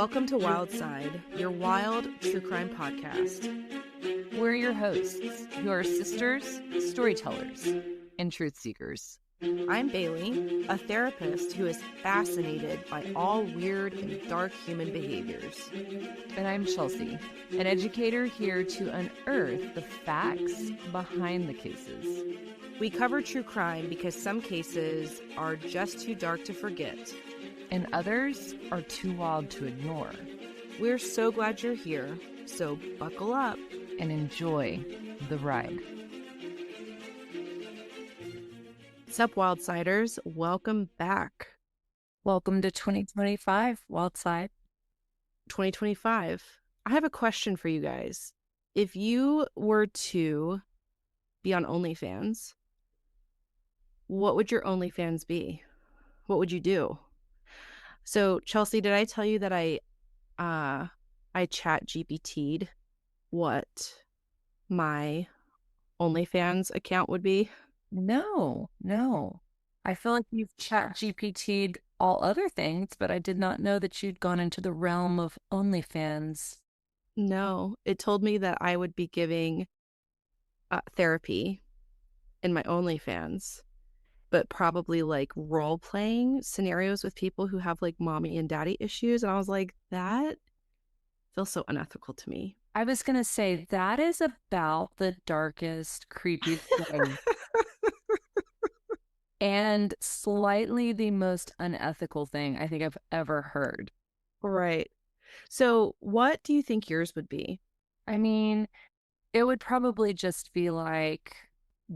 Welcome to Wild Side, your wild true crime podcast. We're your hosts, who are sisters, storytellers, and truth seekers. I'm Bailey, a therapist who is fascinated by all weird and dark human behaviors. And I'm Chelsea, an educator here to unearth the facts behind the cases. We cover true crime because some cases are just too dark to forget, and others are too wild to ignore. We're so glad you're here, so buckle up and enjoy the ride. What's up, Wildsiders? Welcome back. Welcome to 2025, Wildside. 2025. I have a question for you guys. If you were to be on OnlyFans, what would your OnlyFans be? What would you do? So, Chelsea, did I tell you that I chat GPT'd what my OnlyFans account would be? No. I feel like you've chat GPT'd all other things, but I did not know that you'd gone into the realm of OnlyFans. No, it told me that I would be giving therapy in my OnlyFans, but probably like role-playing scenarios with people who have like mommy and daddy issues. And I was like, that feels so unethical to me. I was going to say, that is about the darkest, creepy thing. And slightly the most unethical thing I think I've ever heard. Right. So what do you think yours would be? I mean, it would probably just be like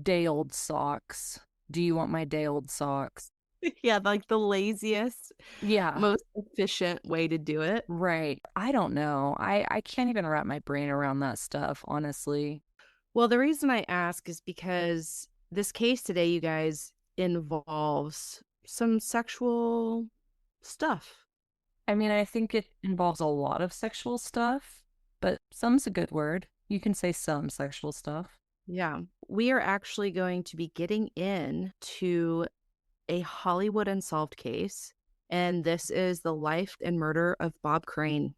day-old socks. Do you want my day-old socks? Yeah, like the laziest, most efficient way to do it. Right. I don't know. I can't even wrap my brain around that stuff, honestly. Well, the reason I ask is because this case today, you guys, involves some sexual stuff. I mean, I think it involves a lot of sexual stuff, but some's a good word. You can say some sexual stuff. Yeah. We are actually going to be getting into a Hollywood Unsolved case, and this is the life and murder of Bob Crane.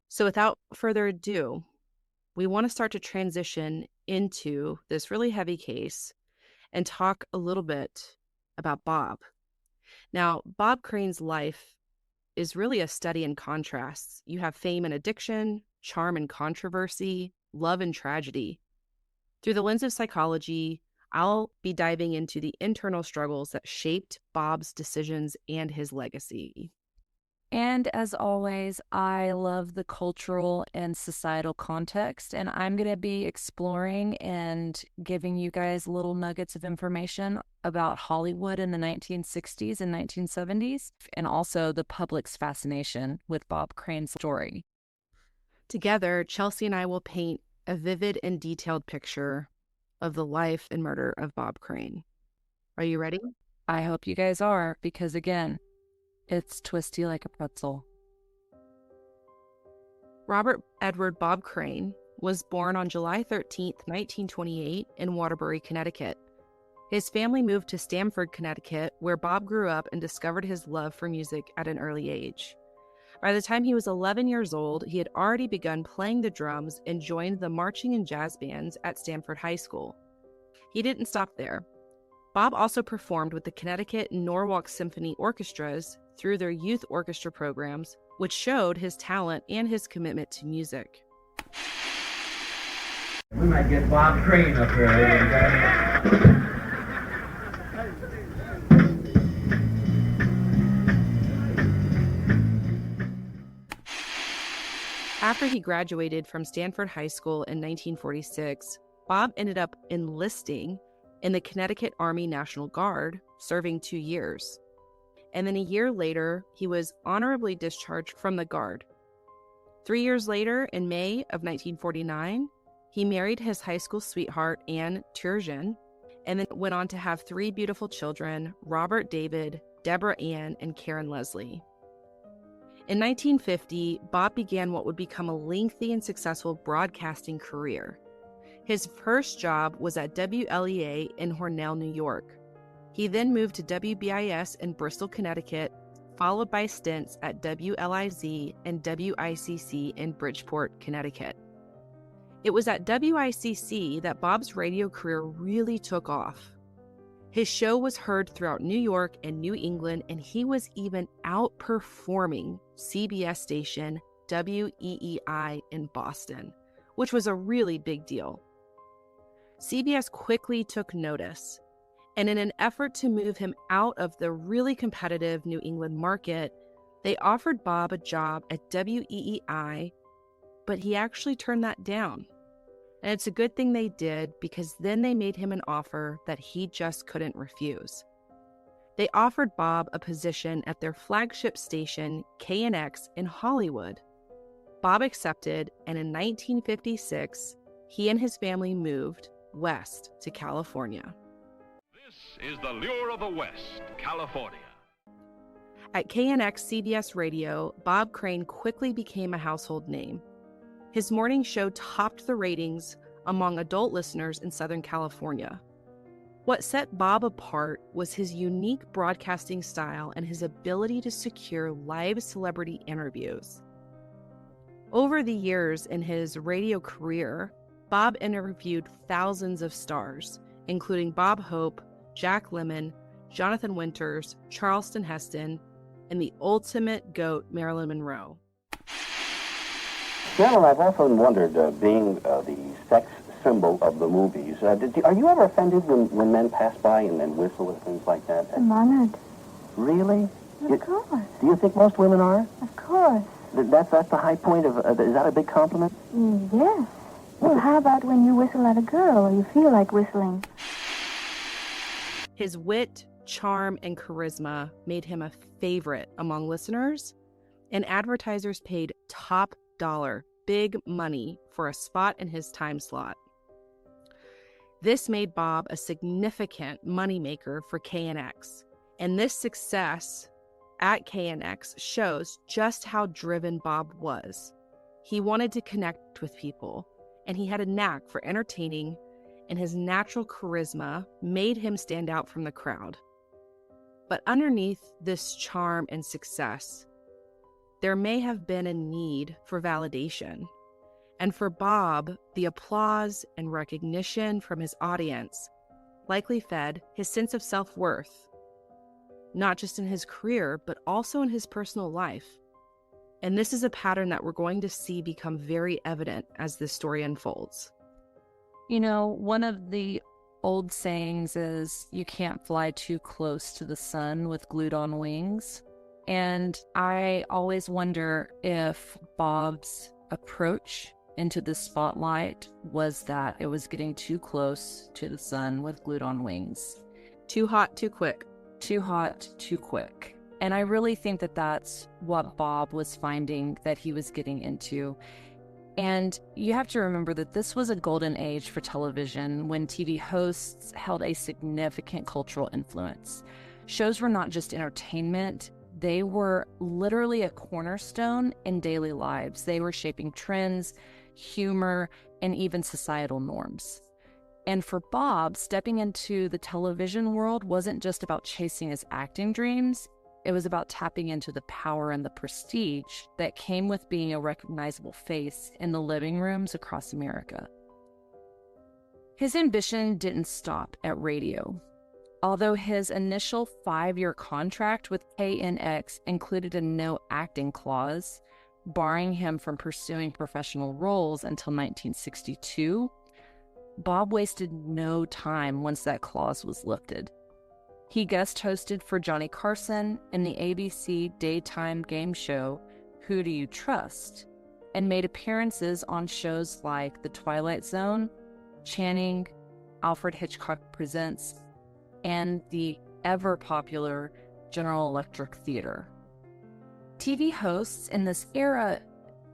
So without further ado, we want to start to transition into this really heavy case and talk a little bit about Bob. Now, Bob Crane's life is really a study in contrasts. You have fame and addiction, charm and controversy, love and tragedy. Through the lens of psychology, I'll be diving into the internal struggles that shaped Bob's decisions and his legacy. And as always, I love the cultural and societal context, and I'm going to be exploring and giving you guys little nuggets of information about Hollywood in the 1960s and 1970s, and also the public's fascination with Bob Crane's story. Together, Chelsea and I will paint a vivid and detailed picture of the life and murder of Bob Crane. Are you ready? I hope you guys are, because again, it's twisty like a pretzel. Robert Edward Bob Crane was born on July 13th, 1928 in Waterbury, Connecticut. His family moved to Stamford, Connecticut, where Bob grew up and discovered his love for music at an early age. By the time he was 11 years old, he had already begun playing the drums and joined the marching and jazz bands at Stamford High School. He didn't stop there. Bob also performed with the Connecticut and Norwalk Symphony Orchestras through their youth orchestra programs, which showed his talent and his commitment to music. We might get Bob Crane up here. After he graduated from Stamford High School in 1946, Bob ended up enlisting in the Connecticut Army National Guard, serving 2 years. And then a year later, he was honorably discharged from the Guard. 3 years later, in May of 1949, he married his high school sweetheart, Anne Turgeon, and then went on to have 3 beautiful children, Robert David, Deborah Ann, and Karen Leslie. In 1950, Bob began what would become a lengthy and successful broadcasting career. His first job was at WLEA in Hornell, New York. He then moved to WBIS in Bristol, Connecticut, followed by stints at WLIZ and WICC in Bridgeport, Connecticut. It was at WICC that Bob's radio career really took off. His show was heard throughout New York and New England, and he was even outperforming CBS station WEEI in Boston, which was a really big deal. CBS quickly took notice, and in an effort to move him out of the really competitive New England market, they offered Bob a job at WEEI, but he actually turned that down. And it's a good thing they did, because then they made him an offer that he just couldn't refuse. They offered Bob a position at their flagship station, KNX, in Hollywood. Bob accepted, and in 1956, he and his family moved west to California. This is the lure of the West, California. At KNX CBS Radio, Bob Crane quickly became a household name. His morning show topped the ratings among adult listeners in Southern California. What set Bob apart was his unique broadcasting style and his ability to secure live celebrity interviews. Over the years in his radio career, Bob interviewed thousands of stars, including Bob Hope, Jack Lemmon, Jonathan Winters, Charleston Heston, and the ultimate GOAT, Marilyn Monroe. General, I've often wondered, being the sex symbol of the movies, are you ever offended when men pass by and whistle and things like that? I'm honored. Really? Of course. Do you think most women are? Of course. That's the high point of, is that a big compliment? Yes. Well, how about when you whistle at a girl or you feel like whistling? His wit, charm, and charisma made him a favorite among listeners, and advertisers paid top dollar, big money for a spot in his time slot. This made Bob a significant moneymaker for KNX, and this success at KNX shows just how driven Bob was. He wanted to connect with people, and he had a knack for entertaining, and his natural charisma made him stand out from the crowd. But underneath this charm and success, there may have been a need for validation. And for Bob, the applause and recognition from his audience likely fed his sense of self-worth, not just in his career, but also in his personal life. And this is a pattern that we're going to see become very evident as this story unfolds. You know, one of the old sayings is you can't fly too close to the sun with glued-on wings. And I always wonder if Bob's approach into the spotlight was that it was getting too close to the sun with glued-on wings. Too hot, too quick. Too hot, too quick. And I really think that that's what Bob was finding that he was getting into. And you have to remember that this was a golden age for television when TV hosts held a significant cultural influence. Shows were not just entertainment, they were literally a cornerstone in daily lives. They were shaping trends, humor, and even societal norms. And for Bob, stepping into the television world wasn't just about chasing his acting dreams. It was about tapping into the power and the prestige that came with being a recognizable face in the living rooms across America. His ambition didn't stop at radio. Although his initial 5-year contract with KNX included a no acting clause, barring him from pursuing professional roles until 1962, Bob wasted no time once that clause was lifted. He guest hosted for Johnny Carson in the ABC daytime game show Who Do You Trust? And made appearances on shows like The Twilight Zone, Channing, Alfred Hitchcock Presents, and the ever-popular General Electric Theater. TV hosts in this era,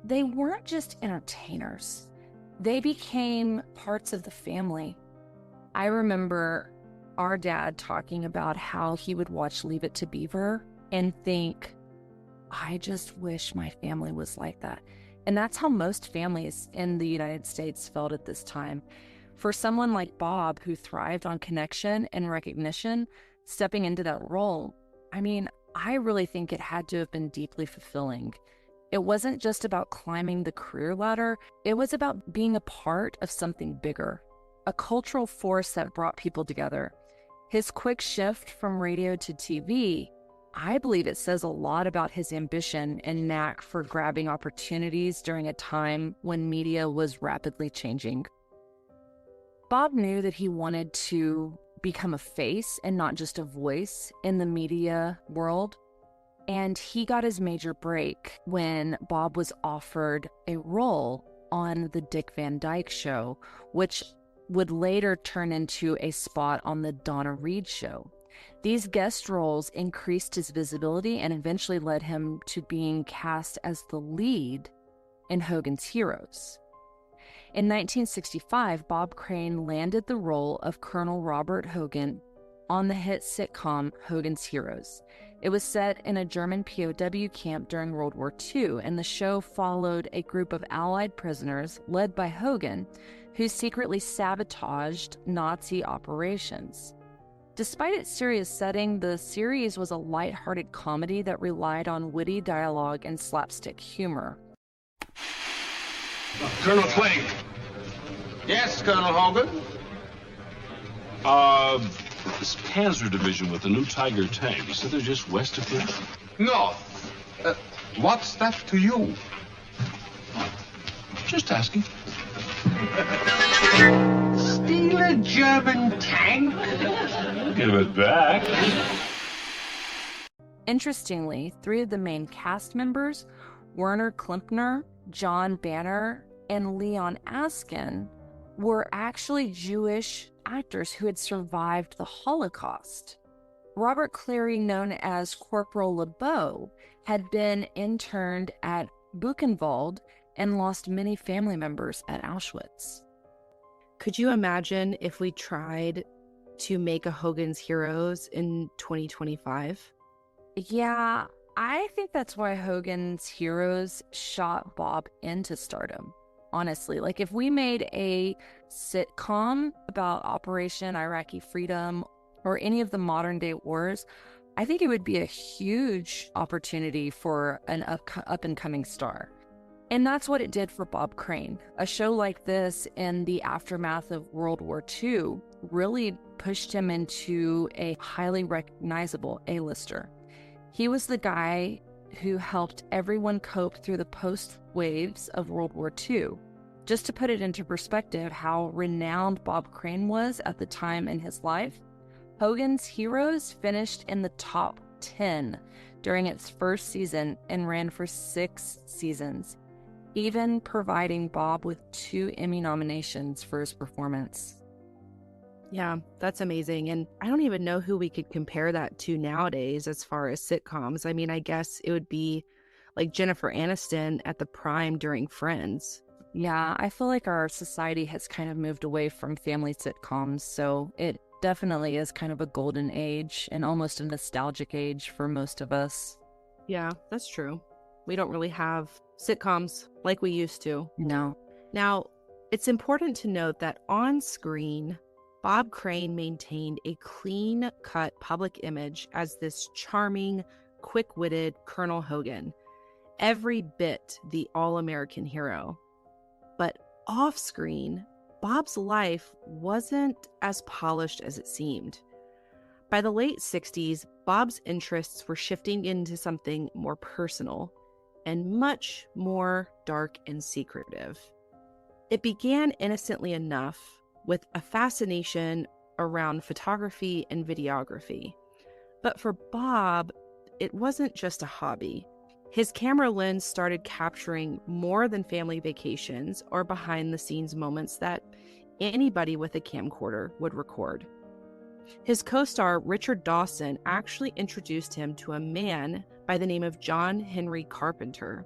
they weren't just entertainers. They became parts of the family. I remember our dad talking about how he would watch Leave It to Beaver and think, I just wish my family was like that. And that's how most families in the United States felt at this time. For someone like Bob, who thrived on connection and recognition, stepping into that role, I mean, I really think it had to have been deeply fulfilling. It wasn't just about climbing the career ladder, it was about being a part of something bigger, a cultural force that brought people together. His quick shift from radio to TV, I believe it says a lot about his ambition and knack for grabbing opportunities during a time when media was rapidly changing. Bob knew that he wanted to become a face and not just a voice in the media world. And he got his major break when Bob was offered a role on the Dick Van Dyke Show, which would later turn into a spot on the Donna Reed Show. These guest roles increased his visibility and eventually led him to being cast as the lead in Hogan's Heroes. In 1965, Bob Crane landed the role of Colonel Robert Hogan on the hit sitcom Hogan's Heroes. It was set in a German POW camp during World War II, and the show followed a group of Allied prisoners led by Hogan, who secretly sabotaged Nazi operations. Despite its serious setting, the series was a lighthearted comedy that relied on witty dialogue and slapstick humor. Colonel Clegg. Yes, Colonel Hogan? This Panzer Division with the new Tiger tank, you said they're just west of here? North. What's that to you? Just asking. Steal a German tank? Give it back. Interestingly, 3 of the main cast members, Werner Klimpner, John Banner, and Leon Askin, were actually Jewish actors who had survived the Holocaust. Robert Clary, known as Corporal LeBeau, had been interned at Buchenwald and lost many family members at Auschwitz. Could you imagine if we tried to make a Hogan's Heroes in 2025? Yeah, I think that's why Hogan's Heroes shot Bob into stardom. Honestly, like if we made a sitcom about Operation Iraqi Freedom or any of the modern day wars, I think it would be a huge opportunity for an up and coming star. And that's what it did for Bob Crane. A show like this in the aftermath of World War II really pushed him into a highly recognizable A-lister. He was the guy who helped everyone cope through the post-waves of World War II. Just to put it into perspective how renowned Bob Crane was at the time in his life, Hogan's Heroes finished in the top 10 during its first season and ran for 6 seasons, even providing Bob with 2 Emmy nominations for his performance. Yeah, that's amazing. And I don't even know who we could compare that to nowadays as far as sitcoms. I mean, I guess it would be like Jennifer Aniston at the prime during Friends. Yeah, I feel like our society has kind of moved away from family sitcoms, so it definitely is kind of a golden age and almost a nostalgic age for most of us. Yeah, that's true. We don't really have sitcoms like we used to. No. Now, it's important to note that on screen, Bob Crane maintained a clean-cut public image as this charming, quick-witted Colonel Hogan, every bit the all-American hero. But off-screen, Bob's life wasn't as polished as it seemed. By the late 60s, Bob's interests were shifting into something more personal and much more dark and secretive. It began innocently enough with a fascination around photography and videography. But for Bob, it wasn't just a hobby. His camera lens started capturing more than family vacations or behind-the-scenes moments that anybody with a camcorder would record. His co-star Richard Dawson actually introduced him to a man by the name of John Henry Carpenter.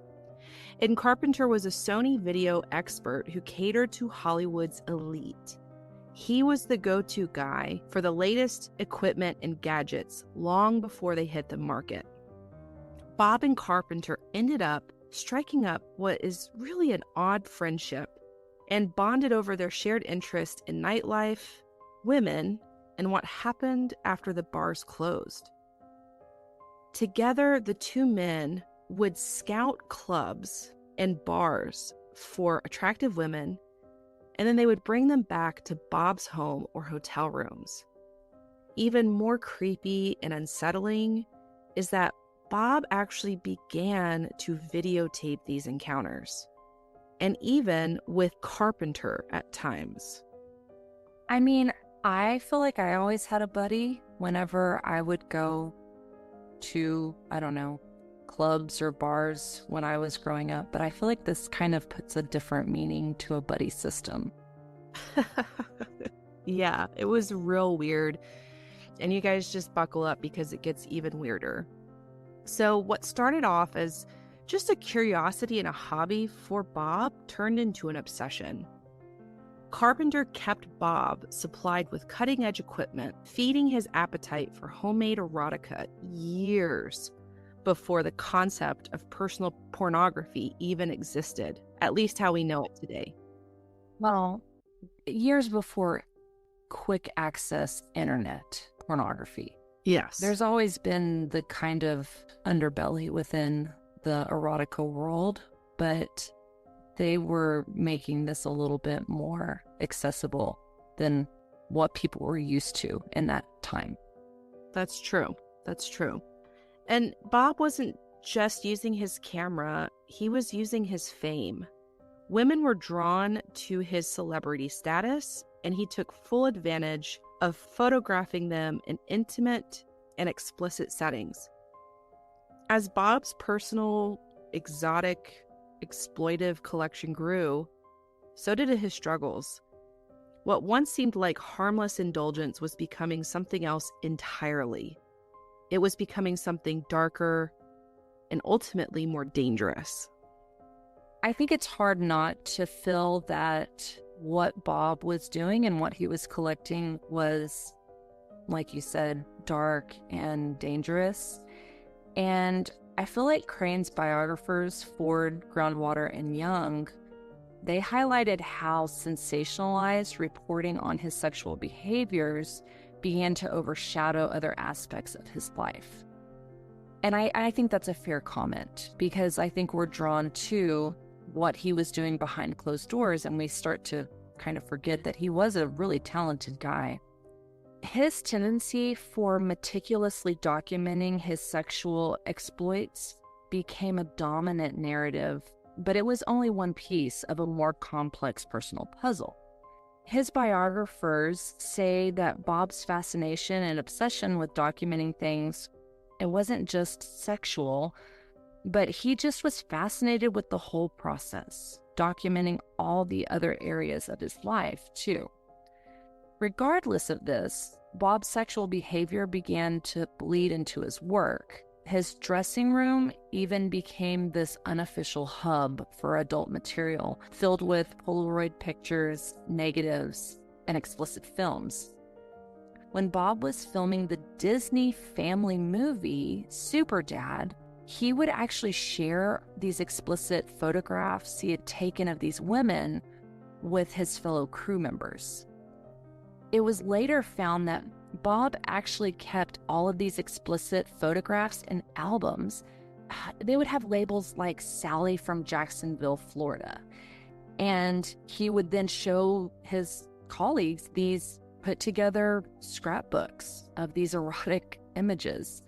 And Carpenter was a Sony video expert who catered to Hollywood's elite. He was the go-to guy for the latest equipment and gadgets long before they hit the market. Bob and Carpenter ended up striking up what is really an odd friendship and bonded over their shared interest in nightlife, women, and what happened after the bars closed. Together, the two men would scout clubs and bars for attractive women, and then they would bring them back to Bob's home or hotel rooms. Even more creepy and unsettling is that Bob actually began to videotape these encounters, and even with Carpenter at times. I mean, I feel like I always had a buddy whenever I would go to, I don't know, clubs or bars when I was growing up, but I feel like this kind of puts a different meaning to a buddy system. Yeah, it was real weird. And you guys just buckle up because it gets even weirder. So what started off as just a curiosity and a hobby for Bob turned into an obsession. Carpenter kept Bob supplied with cutting-edge equipment, feeding his appetite for homemade erotica years before the concept of personal pornography even existed, at least how we know it today. Well, years before quick access internet pornography. Yes. There's always been the kind of underbelly within the erotica world, but they were making this a little bit more accessible than what people were used to in that time. That's true. That's true. And Bob wasn't just using his camera, he was using his fame. Women were drawn to his celebrity status, and he took full advantage of photographing them in intimate and explicit settings. As Bob's personal, exotic, exploitive collection grew, so did his struggles. What once seemed like harmless indulgence was becoming something else entirely. It was becoming something darker and ultimately more dangerous. I think it's hard not to feel that what Bob was doing and what he was collecting was, like you said, dark and dangerous. And I feel like Crane's biographers, Ford, Groundwater, and Young, they highlighted how sensationalized reporting on his sexual behaviors began to overshadow other aspects of his life. And I think that's a fair comment, because I think we're drawn to what he was doing behind closed doors, and we start to kind of forget that he was a really talented guy. His tendency for meticulously documenting his sexual exploits became a dominant narrative, but it was only one piece of a more complex personal puzzle. His biographers say that Bob's fascination and obsession with documenting things, it wasn't just sexual, but he just was fascinated with the whole process, documenting all the other areas of his life, too. Regardless of this, Bob's sexual behavior began to bleed into his work. His dressing room even became this unofficial hub for adult material, filled with Polaroid pictures, negatives, and explicit films. When Bob was filming the Disney family movie, Superdad, he would actually share these explicit photographs he had taken of these women with his fellow crew members. It was later found that Bob actually kept all of these explicit photographs in albums. They would have labels like Sally from Jacksonville, Florida. And he would then show his colleagues these put together scrapbooks of these erotic images.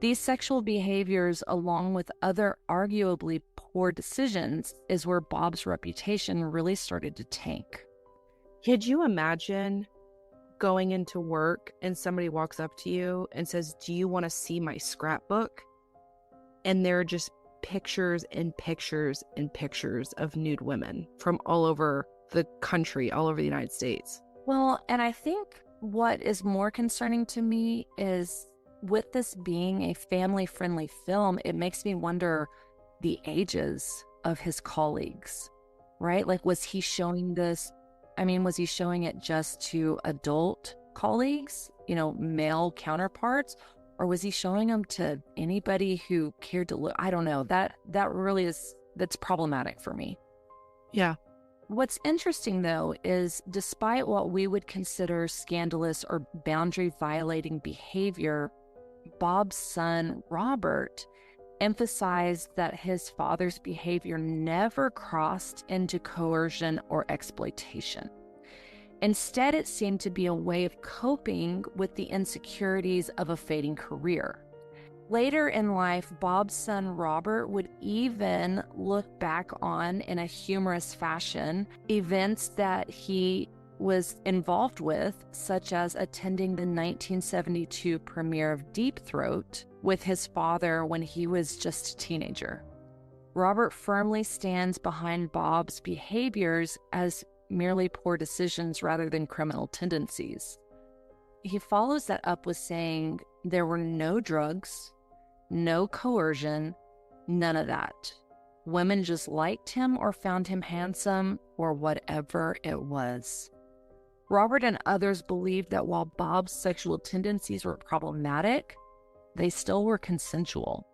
These sexual behaviors, along with other arguably poor decisions, is where Bob's reputation really started to tank. Could you imagine going into work and somebody walks up to you and says, "Do you want to see my scrapbook?" And there are just pictures and pictures and pictures of nude women from all over the country, all over the United States. Well, and I think what is more concerning to me is, with this being a family-friendly film, it makes me wonder the ages of his colleagues, right? Like, was he showing this? I mean, was he showing it just to adult colleagues, male counterparts, or was he showing them to anybody who cared to look? I don't know. That really that's problematic for me. Yeah. What's interesting, though, is despite what we would consider scandalous or boundary-violating behavior, Bob's son, Robert, emphasized that his father's behavior never crossed into coercion or exploitation. Instead, it seemed to be a way of coping with the insecurities of a fading career. Later in life, Bob's son Robert would even look back on, in a humorous fashion, events that he was involved with, such as attending the 1972 premiere of Deep Throat with his father when he was just a teenager. Robert firmly stands behind Bob's behaviors as merely poor decisions rather than criminal tendencies. He follows that up with saying there were no drugs, no coercion, none of that. Women just liked him or found him handsome or whatever it was. Robert and others believed that while Bob's sexual tendencies were problematic, they still were consensual.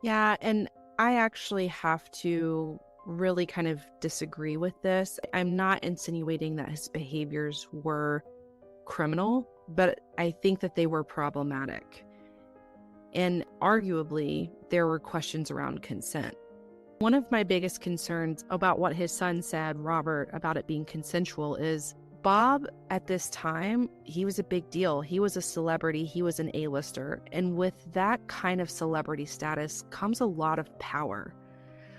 Yeah, and I actually have to really kind of disagree with this. I'm not insinuating that his behaviors were criminal, but I think that they were problematic. And arguably, there were questions around consent. One of my biggest concerns about what his son said, Robert, about it being consensual is Bob, at this time, he was a big deal. He was a celebrity. He was an A-lister. And with that kind of celebrity status comes a lot of power.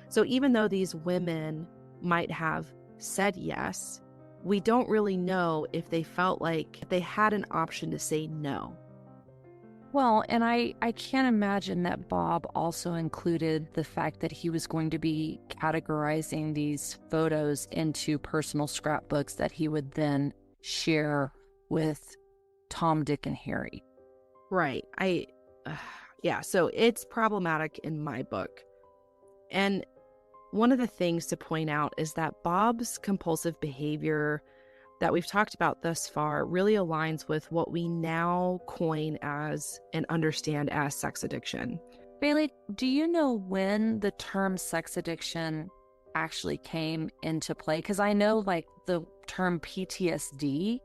So even though these women might have said yes, we don't really know if they felt like they had an option to say no. Well, and I can't imagine that Bob also included the fact that he was going to be categorizing these photos into personal scrapbooks that he would then share with Tom, Dick, and Harry. Right. Yeah, so it's problematic in my book. And one of the things to point out is that Bob's compulsive behavior that we've talked about thus far really aligns with what we now coin as and understand as sex addiction. Bailey, do you know when the term sex addiction actually came into play? Because I know like the term PTSD,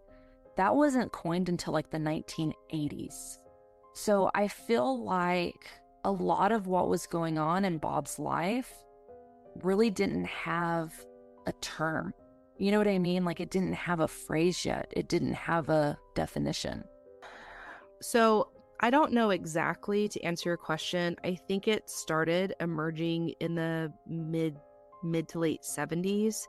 that wasn't coined until like the 1980s. So I feel like a lot of what was going on in Bob's life really didn't have a term. You know what I mean? Like it didn't have a phrase yet. It didn't have a definition. So I don't know exactly to answer your question. I think it started emerging in the mid to late 70s,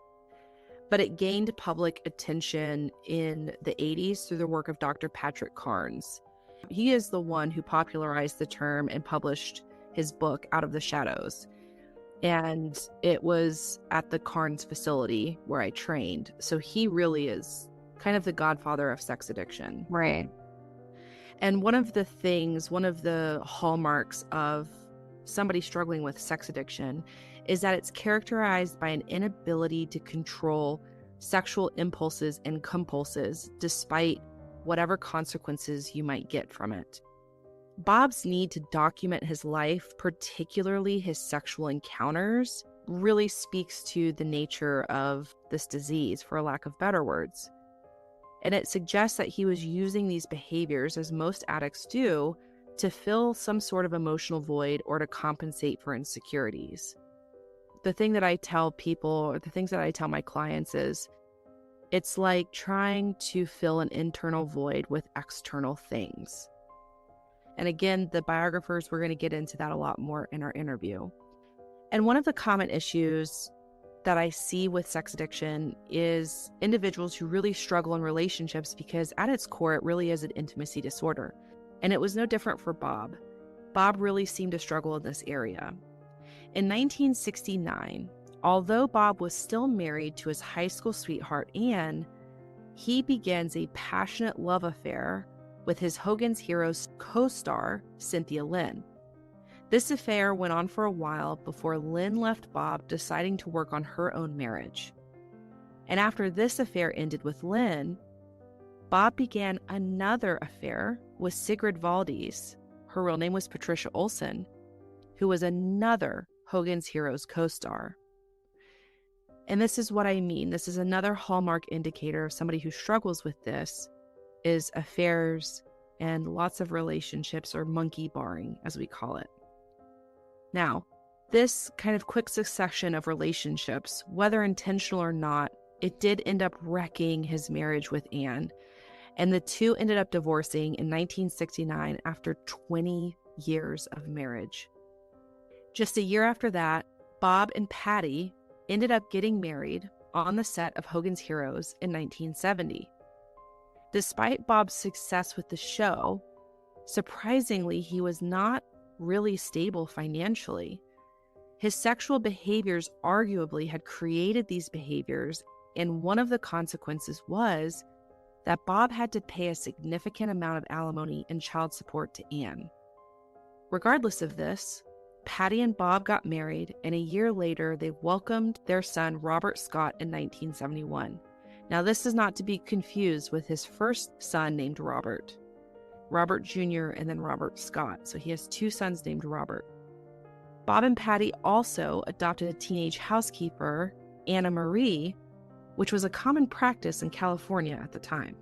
but it gained public attention in the 80s through the work of Dr. Patrick Carnes. He is the one who popularized the term and published his book, Out of the Shadows. And it was at the Carnes facility where I trained. So he really is kind of the godfather of sex addiction. Right. And one of the hallmarks of somebody struggling with sex addiction is that it's characterized by an inability to control sexual impulses and compulses despite whatever consequences you might get from it. Bob's need to document his life, particularly his sexual encounters, really speaks to the nature of this disease, for lack of better words. And it suggests that he was using these behaviors, as most addicts do, to fill some sort of emotional void or to compensate for insecurities. The thing that I tell people, or the things that I tell my clients is, it's like trying to fill an internal void with external things. And again, the biographers, we're going to get into that a lot more in our interview. And one of the common issues that I see with sex addiction is individuals who really struggle in relationships because at its core, it really is an intimacy disorder. And it was no different for Bob. Bob really seemed to struggle in this area. In 1969, although Bob was still married to his high school sweetheart, Anne, he begins a passionate love affair with his Hogan's Heroes co-star, Cynthia Lynn. This affair went on for a while before Lynn left Bob, deciding to work on her own marriage. And after this affair ended with Lynn, Bob began another affair with Sigrid Valdez. Her real name was Patricia Olson, who was another Hogan's Heroes co-star. And this is what I mean. This is another hallmark indicator of somebody who struggles with this, is affairs and lots of relationships, or monkey barring, as we call it. Now, this kind of quick succession of relationships, whether intentional or not, it did end up wrecking his marriage with Anne, and the two ended up divorcing in 1969 after 20 years of marriage. Just a year after that, Bob and Patty ended up getting married on the set of Hogan's Heroes in 1970. Despite Bob's success with the show, surprisingly, he was not really stable financially. His sexual behaviors arguably had created these behaviors, and one of the consequences was that Bob had to pay a significant amount of alimony and child support to Anne. Regardless of this, Patty and Bob got married, and a year later, they welcomed their son, Robert Scott, in 1971. Now, this is not to be confused with his first son named Robert Jr., and then Robert Scott. So he has two sons named Robert. Bob and Patty also adopted a teenage housekeeper, Anna Marie, which was a common practice in California at the time.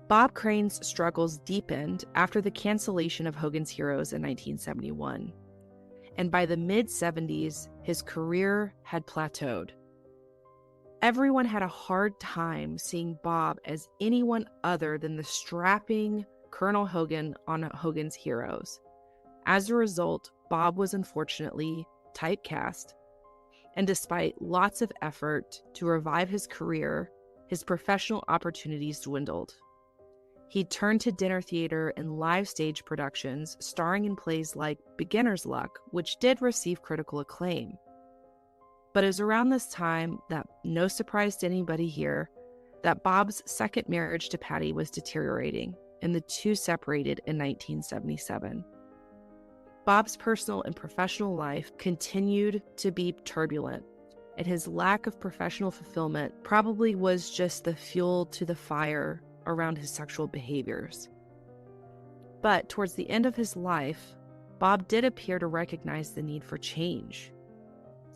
Bob Crane's struggles deepened after the cancellation of Hogan's Heroes in 1971. And by the mid-70s, his career had plateaued. Everyone had a hard time seeing Bob as anyone other than the strapping Colonel Hogan on Hogan's Heroes. As a result, Bob was unfortunately typecast, and despite lots of effort to revive his career, his professional opportunities dwindled. He turned to dinner theater and live stage productions, starring in plays like Beginner's Luck, which did receive critical acclaim. But it was around this time, that no surprise to anybody here, that Bob's second marriage to Patty was deteriorating, and the two separated in 1977. Bob's personal and professional life continued to be turbulent, and his lack of professional fulfillment probably was just the fuel to the fire around his sexual behaviors. But towards the end of his life, Bob did appear to recognize the need for change.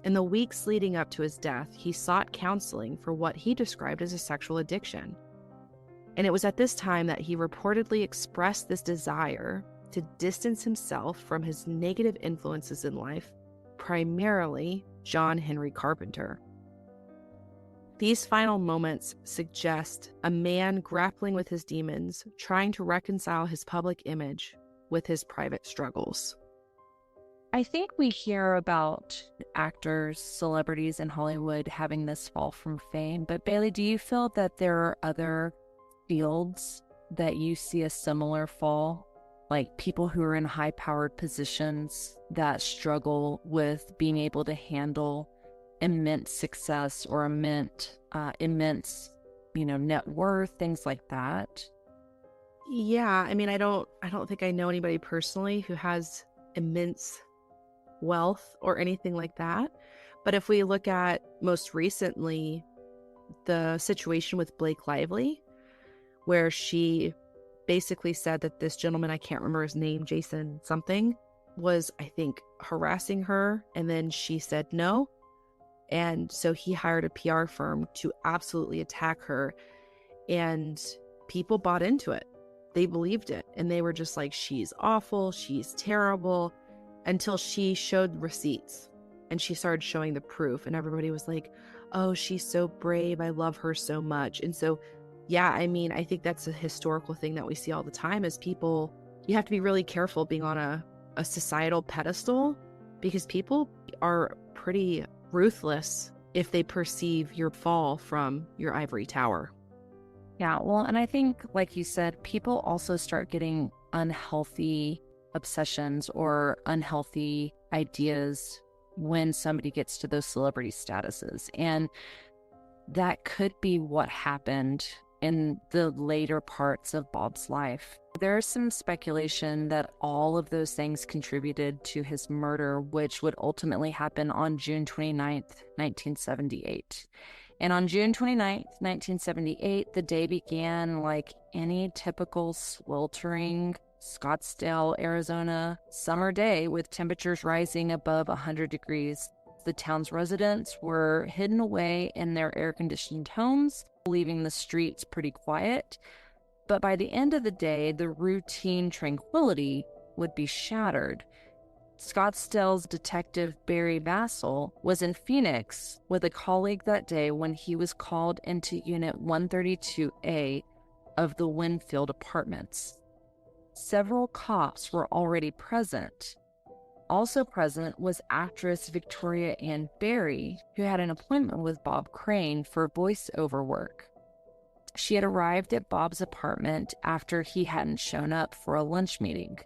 In the weeks leading up to his death, he sought counseling for what he described as a sexual addiction. And it was at this time that he reportedly expressed this desire to distance himself from his negative influences in life, primarily John Henry Carpenter. These final moments suggest a man grappling with his demons, trying to reconcile his public image with his private struggles. I think we hear about actors, celebrities in Hollywood having this fall from fame, but Bailey, do you feel that there are other fields that you see a similar fall? Like people who are in high-powered positions that struggle with being able to handle immense success or immense, net worth, things like that. Yeah, I mean, I don't think I know anybody personally who has immense wealth or anything like that. But if we look at most recently the situation with Blake Lively, where she basically said that this gentleman, I can't remember his name, Jason something, was, I think, harassing her, and then she said no. And so he hired a PR firm to absolutely attack her, and people bought into it. They believed it, and they were just like, she's awful, she's terrible, until she showed receipts, and she started showing the proof, and everybody was like, oh, she's so brave, I love her so much. And so, yeah, I mean, I think that's a historical thing that we see all the time, is people, you have to be really careful being on a societal pedestal, because people are pretty ruthless if they perceive your fall from your ivory tower. Yeah, well, and I think, like you said, people also start getting unhealthy obsessions or unhealthy ideas when somebody gets to those celebrity statuses. And that could be what happened in the later parts of Bob's life. There's some speculation that all of those things contributed to his murder, which would ultimately happen on June 29th, 1978. And on June 29th, 1978, the day began like any typical sweltering Scottsdale, Arizona summer day, with temperatures rising above 100 degrees. The town's residents were hidden away in their air-conditioned homes, leaving the streets pretty quiet. But by the end of the day, the routine tranquility would be shattered. Scottsdale's detective Barry Vassell was in Phoenix with a colleague that day when he was called into Unit 132A of the Winfield Apartments. Several cops were already present. Also present was actress Victoria Ann Barry, who had an appointment with Bob Crane for voiceover work. She had arrived at Bob's apartment after he hadn't shown up for a lunch meeting.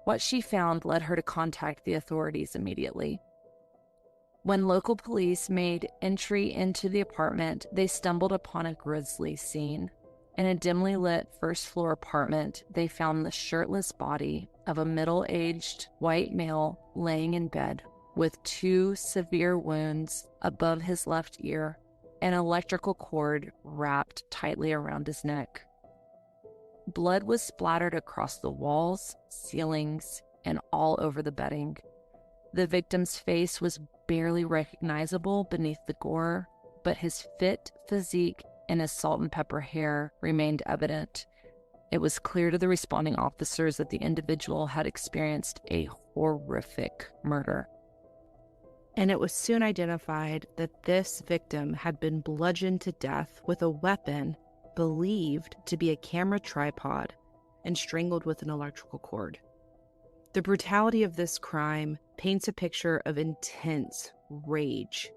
What she found led her to contact the authorities immediately. When local police made entry into the apartment, they stumbled upon a grisly scene. In a dimly lit first-floor apartment, they found the shirtless body of a middle-aged white male laying in bed with 2 severe wounds above his left ear, an electrical cord wrapped tightly around his neck. Blood was splattered across the walls, ceilings, and all over the bedding. The victim's face was barely recognizable beneath the gore, but his fit physique and his salt and pepper hair remained evident. It was clear to the responding officers that the individual had experienced a horrific murder. And it was soon identified that this victim had been bludgeoned to death with a weapon believed to be a camera tripod and strangled with an electrical cord. The brutality of this crime paints a picture of intense rage.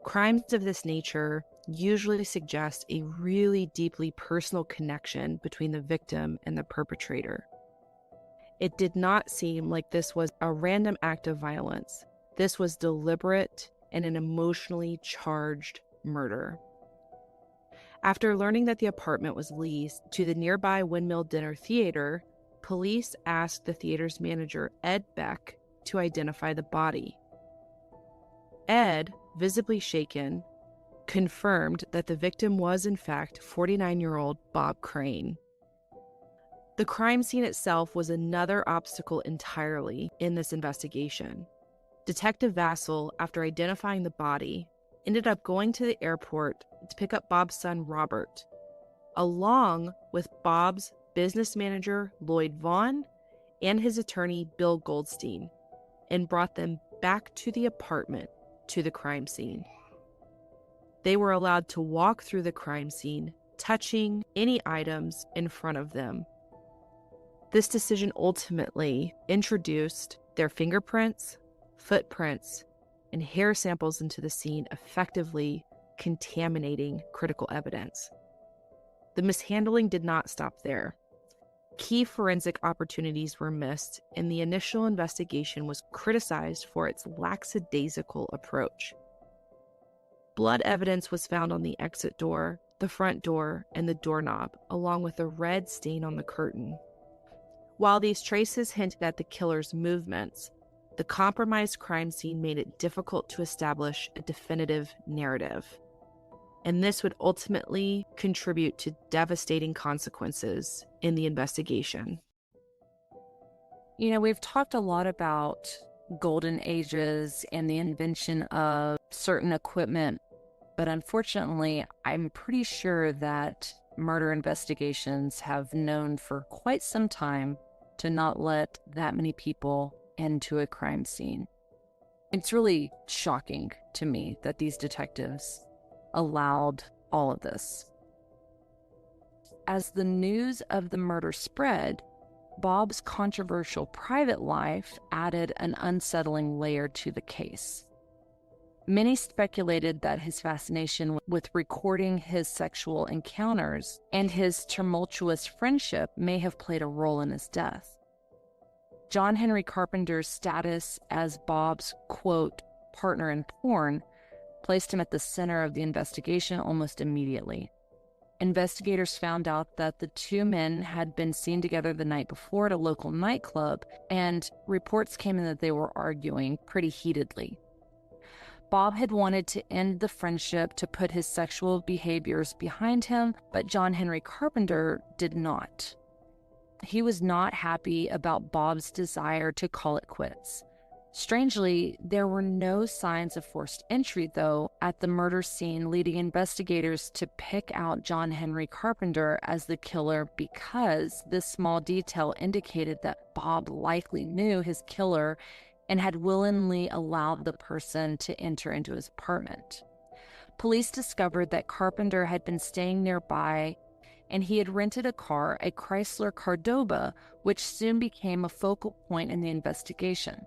Crimes of this nature usually suggest a really deeply personal connection between the victim and the perpetrator. It did not seem like this was a random act of violence. This was deliberate and an emotionally charged murder. After learning that the apartment was leased to the nearby Windmill Dinner Theater, police asked the theater's manager, Ed Beck, to identify the body. Ed, visibly shaken, confirmed that the victim was, in fact, 49-year-old Bob Crane. The crime scene itself was another obstacle entirely in this investigation. Detective Vassell, after identifying the body, ended up going to the airport to pick up Bob's son, Robert, along with Bob's business manager, Lloyd Vaughn, and his attorney, Bill Goldstein, and brought them back to the apartment to the crime scene. They were allowed to walk through the crime scene, touching any items in front of them. This decision ultimately introduced their fingerprints, footprints, and hair samples into the scene, effectively contaminating critical evidence. The mishandling did not stop there. Key forensic opportunities were missed, and the initial investigation was criticized for its lackadaisical approach. Blood evidence was found on the exit door, the front door, and the doorknob, along with a red stain on the curtain. While these traces hinted at the killer's movements, the compromised crime scene made it difficult to establish a definitive narrative. And this would ultimately contribute to devastating consequences in the investigation. You know, we've talked a lot about golden ages and the invention of certain equipment, but unfortunately, I'm pretty sure that murder investigations have known for quite some time to not let that many people into a crime scene. It's really shocking to me that these detectives allowed all of this. As the news of the murder spread, Bob's controversial private life added an unsettling layer to the case. Many speculated that his fascination with recording his sexual encounters and his tumultuous friendship may have played a role in his death. John Henry Carpenter's status as Bob's, quote, partner in porn placed him at the center of the investigation almost immediately. Investigators found out that the two men had been seen together the night before at a local nightclub, and reports came in that they were arguing pretty heatedly. Bob had wanted to end the friendship to put his sexual behaviors behind him, but John Henry Carpenter did not. He was not happy about Bob's desire to call it quits. Strangely, there were no signs of forced entry, though, at the murder scene, leading investigators to pick out John Henry Carpenter as the killer because this small detail indicated that Bob likely knew his killer and had willingly allowed the person to enter into his apartment. Police discovered that Carpenter had been staying nearby and he had rented a car, a Chrysler Cordoba, which soon became a focal point in the investigation.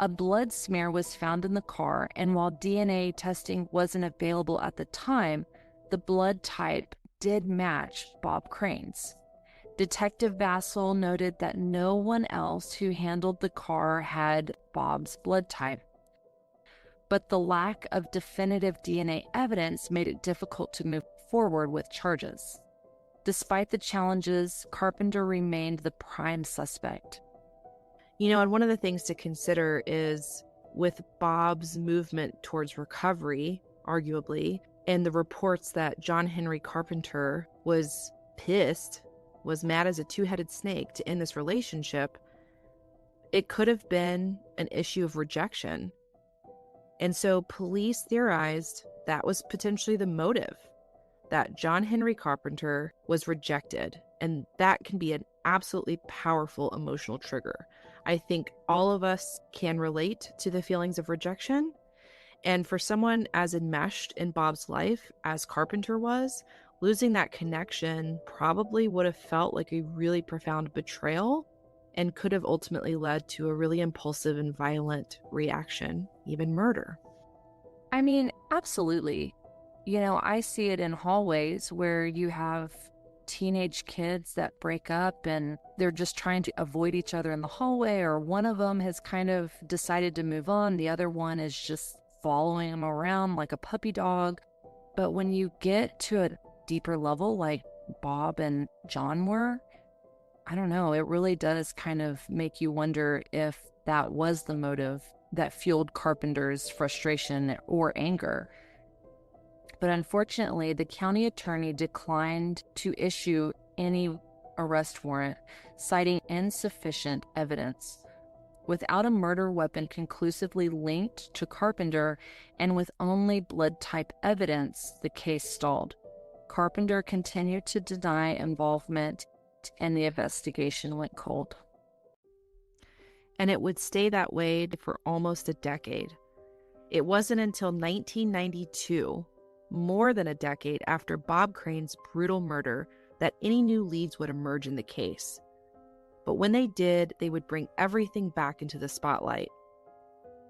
A blood smear was found in the car, and while DNA testing wasn't available at the time, the blood type did match Bob Crane's. Detective Vassell noted that no one else who handled the car had Bob's blood type. But the lack of definitive DNA evidence made it difficult to move forward with charges. Despite the challenges, Carpenter remained the prime suspect. And one of the things to consider is with Bob's movement towards recovery, arguably, and the reports that John Henry Carpenter was pissed, was mad as a two-headed snake to end this relationship, it could have been an issue of rejection. And so police theorized that was potentially the motive, that John Henry Carpenter was rejected, and that can be an absolutely powerful emotional trigger. I think all of us can relate to the feelings of rejection. And for someone as enmeshed in Bob's life as Carpenter was, losing that connection probably would have felt like a really profound betrayal and could have ultimately led to a really impulsive and violent reaction, even murder. I mean, absolutely. I see it in hallways where you have teenage kids that break up and they're just trying to avoid each other in the hallway, or one of them has kind of decided to move on. The other one is just following them around like a puppy dog. But when you get to a deeper level like Bob and John were, I don't know, it really does kind of make you wonder if that was the motive that fueled Carpenter's frustration or anger. But unfortunately, the county attorney declined to issue any arrest warrant, citing insufficient evidence. Without a murder weapon conclusively linked to Carpenter and with only blood type evidence, the case stalled. Carpenter continued to deny involvement, and the investigation went cold. And it would stay that way for almost a decade. It wasn't until 1992, more than a decade after Bob Crane's brutal murder, that any new leads would emerge in the case. But when they did, they would bring everything back into the spotlight.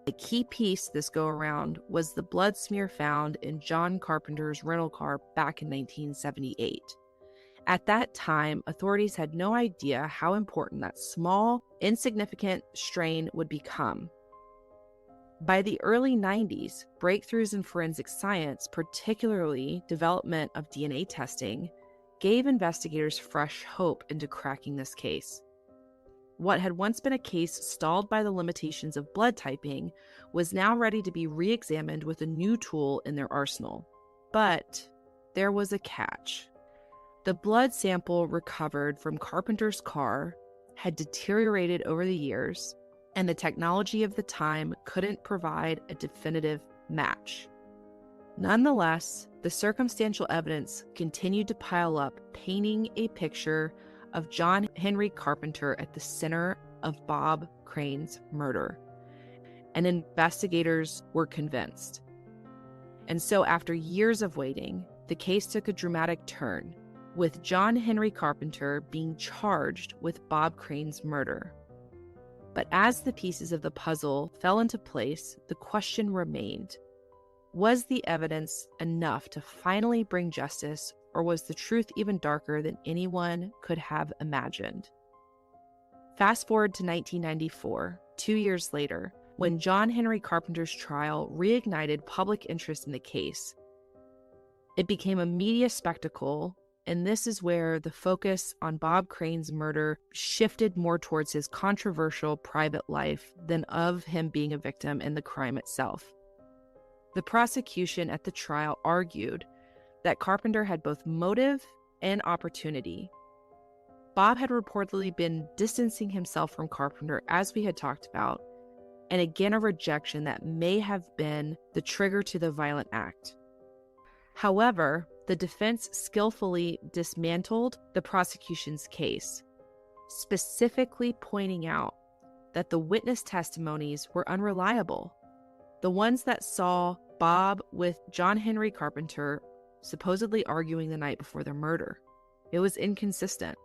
The key piece this go-around was the blood smear found in John Carpenter's rental car back in 1978. At that time, authorities had no idea how important that small, insignificant strain would become. By the early 90s, breakthroughs in forensic science, particularly development of DNA testing, gave investigators fresh hope into cracking this case. What had once been a case stalled by the limitations of blood typing was now ready to be re-examined with a new tool in their arsenal. But there was a catch. The blood sample recovered from Carpenter's car had deteriorated over the years, and the technology of the time couldn't provide a definitive match. Nonetheless, the circumstantial evidence continued to pile up, painting a picture of John Henry Carpenter at the center of Bob Crane's murder. And investigators were convinced. And so after years of waiting, the case took a dramatic turn, with John Henry Carpenter being charged with Bob Crane's murder. But as the pieces of the puzzle fell into place, the question remained: was the evidence enough to finally bring justice, or was the truth even darker than anyone could have imagined? Fast forward to 1994, 2 years later, when John Henry Carpenter's trial reignited public interest in the case. It became a media spectacle, and this is where the focus on Bob Crane's murder shifted more towards his controversial private life than of him being a victim in the crime itself. The prosecution at the trial argued that Carpenter had both motive and opportunity. Bob had reportedly been distancing himself from Carpenter, as we had talked about, and again a rejection that may have been the trigger to the violent act. However, the defense skillfully dismantled the prosecution's case, specifically pointing out that the witness testimonies were unreliable. The ones that saw Bob with John Henry Carpenter supposedly arguing the night before the murder. It was inconsistent.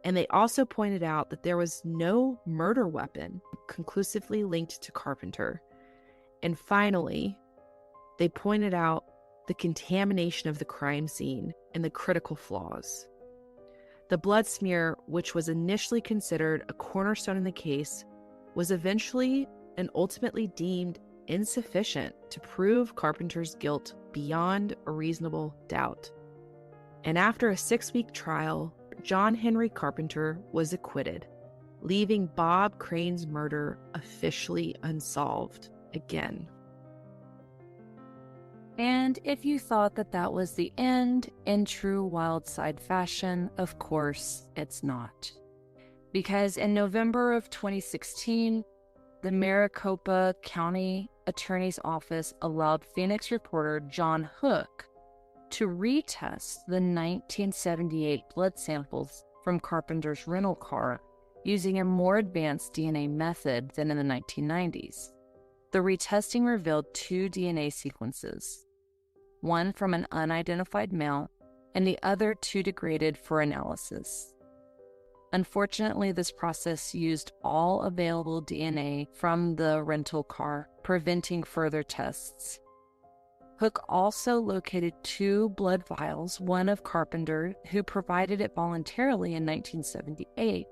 And they also pointed out that there was no murder weapon conclusively linked to Carpenter. And finally, they pointed out the contamination of the crime scene and the critical flaws. The blood smear, which was initially considered a cornerstone in the case, was eventually and ultimately deemed insufficient to prove Carpenter's guilt beyond a reasonable doubt. And after a 6-week trial, John Henry Carpenter was acquitted, leaving Bob Crane's murder officially unsolved again. And if you thought that that was the end, in true Wild Side fashion, of course it's not. Because in November of 2016, the Maricopa County Attorney's Office allowed Phoenix reporter John Hook to retest the 1978 blood samples from Carpenter's rental car using a more advanced DNA method than in the 1990s. The retesting revealed 2 DNA sequences, one from an unidentified male and the other too degraded for analysis. Unfortunately, this process used all available DNA from the rental car, preventing further tests. Hook also located 2 blood vials, one of Carpenter, who provided it voluntarily in 1978,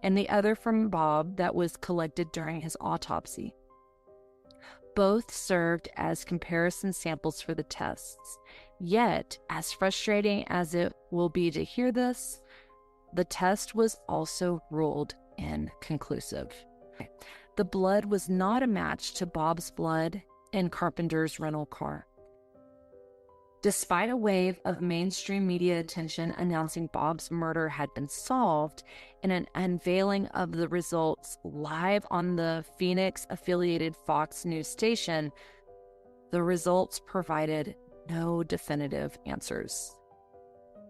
and the other from Bob that was collected during his autopsy. Both served as comparison samples for the tests. Yet, as frustrating as it will be to hear this, the test was also ruled inconclusive. The blood was not a match to Bob's blood in Carpenter's rental car. Despite a wave of mainstream media attention announcing Bob's murder had been solved and an unveiling of the results live on the Phoenix-affiliated Fox News station, the results provided no definitive answers.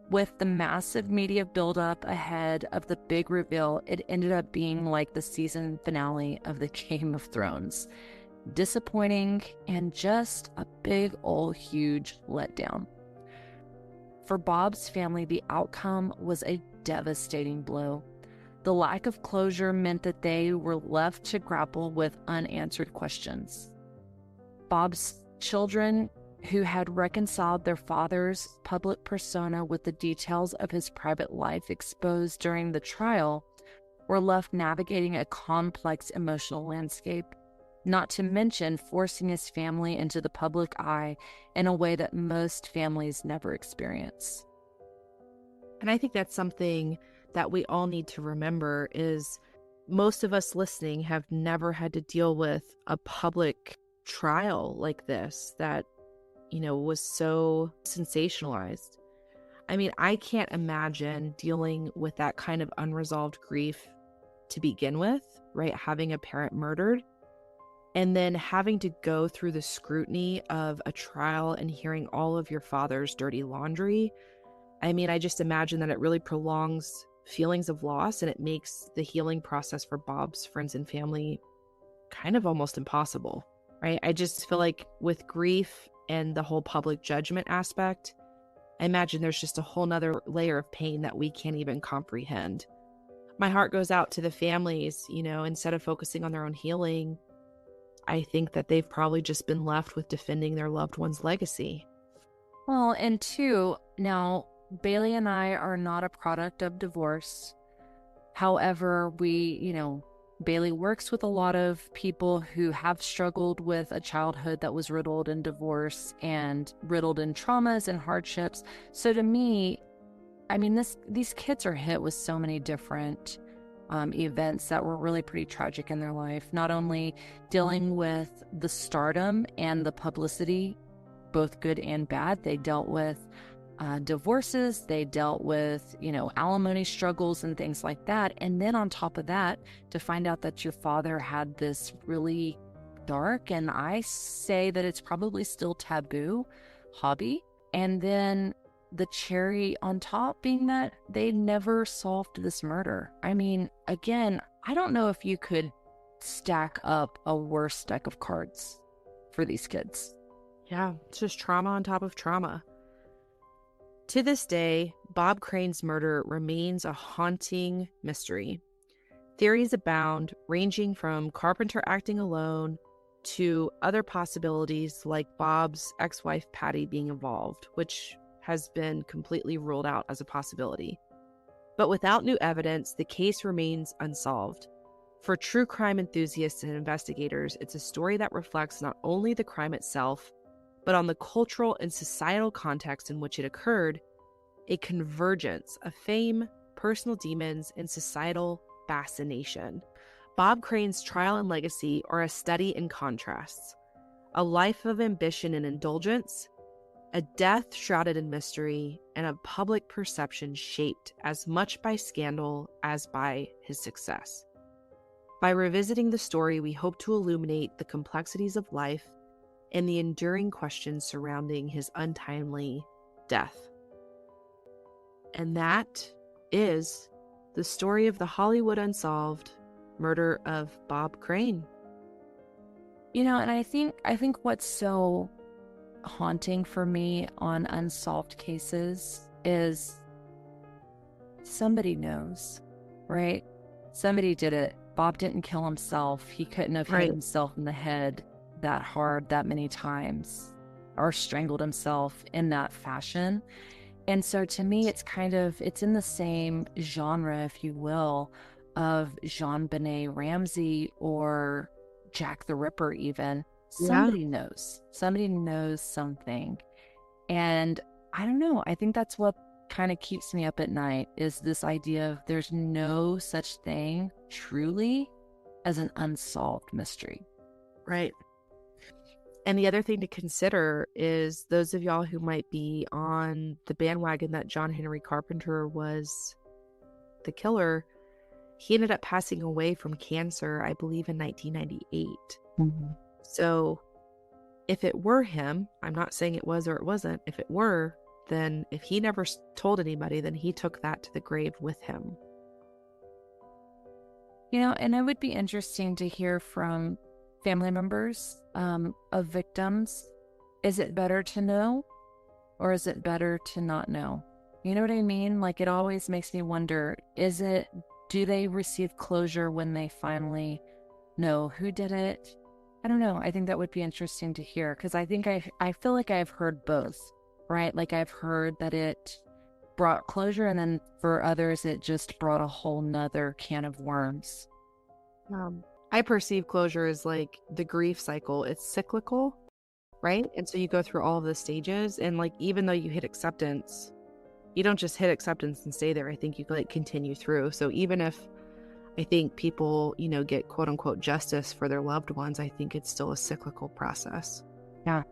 With the massive media buildup ahead of the big reveal, it ended up being like the season finale of the Game of Thrones. Disappointing and just a big old huge letdown. For Bob's family, the outcome was a devastating blow. The lack of closure meant that they were left to grapple with unanswered questions. Bob's children, who had reconciled their father's public persona with the details of his private life exposed during the trial, were left navigating a complex emotional landscape, not to mention forcing his family into the public eye in a way that most families never experience. And I think that's something that we all need to remember is most of us listening have never had to deal with a public trial like this that, was so sensationalized. I mean, I can't imagine dealing with that kind of unresolved grief to begin with, right? Having a parent murdered. And then having to go through the scrutiny of a trial and hearing all of your father's dirty laundry. I mean, I just imagine that it really prolongs feelings of loss and it makes the healing process for Bob's friends and family kind of almost impossible, right? I just feel like with grief and the whole public judgment aspect, I imagine there's just a whole nother layer of pain that we can't even comprehend. My heart goes out to the families, instead of focusing on their own healing, I think that they've probably just been left with defending their loved one's legacy. Well, and 2, now, Bailey and I are not a product of divorce. However, Bailey works with a lot of people who have struggled with a childhood that was riddled in divorce and riddled in traumas and hardships. So to me, I mean, these kids are hit with so many different events that were really pretty tragic in their life. Not only dealing with the stardom and the publicity, both good and bad, they dealt with divorces. They dealt with, alimony struggles and things like that. And then on top of that, to find out that your father had this really dark, and I say that it's probably still taboo, hobby. And then the cherry on top being that they never solved this murder. I mean, again, I don't know if you could stack up a worse deck of cards for these kids. Yeah, it's just trauma on top of trauma. To this day, Bob Crane's murder remains a haunting mystery. Theories abound, ranging from Carpenter acting alone to other possibilities like Bob's ex-wife Patty being involved, which has been completely ruled out as a possibility. But without new evidence, the case remains unsolved. For true crime enthusiasts and investigators, it's a story that reflects not only the crime itself, but on the cultural and societal context in which it occurred, a convergence of fame, personal demons, and societal fascination. Bob Crane's trial and legacy are a study in contrasts. A life of ambition and indulgence, a death shrouded in mystery, and a public perception shaped as much by scandal as by his success. By revisiting the story, we hope to illuminate the complexities of life and the enduring questions surrounding his untimely death. And that is the story of the Hollywood Unsolved murder of Bob Crane. And I think what's so haunting for me on unsolved cases is somebody knows, right? Somebody did it. Bob didn't kill himself. He couldn't have hit himself in the head that hard that many times or strangled himself in that fashion. And so to me, it's in the same genre, if you will, of JonBenet Ramsey or Jack the Ripper even. Somebody knows. Somebody knows something. And I don't know. I think that's what kind of keeps me up at night is this idea of there's no such thing truly as an unsolved mystery. Right. And the other thing to consider is those of y'all who might be on the bandwagon that John Henry Carpenter was the killer, he ended up passing away from cancer, I believe, in 1998. Mm-hmm. So if it were him, I'm not saying it was or it wasn't, if it were, then if he never told anybody, then he took that to the grave with him. And it would be interesting to hear from family members of victims. Is it better to know or is it better to not know? You know what I mean? Like, it always makes me wonder, do they receive closure when they finally know who did it? I don't know. I think that would be interesting to hear because I feel like I've heard both, right? Like, I've heard that it brought closure and then for others, it just brought a whole nother can of worms. I perceive closure as like the grief cycle. It's cyclical, right? And so you go through all of the stages, and like even though you hit acceptance, you don't just hit acceptance and stay there. I think you like continue through. So even if I think people, get quote unquote justice for their loved ones, I think it's still a cyclical process. Yeah.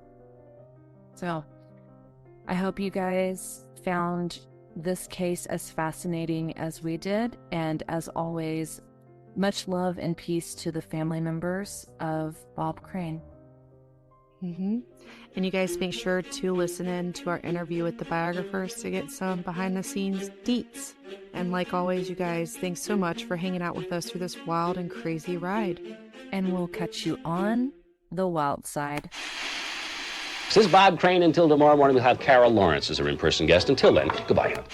So I hope you guys found this case as fascinating as we did. And as always, much love and peace to the family members of Bob Crane. Mm-hmm. And you guys make sure to listen in to our interview with the biographers to get some behind the scenes deets. And like always, you guys, thanks so much for hanging out with us through this wild and crazy ride. And we'll catch you on the wild side. This is Bob Crane. Until tomorrow morning, we'll have Carol Lawrence as our in-person guest. Until then, goodbye.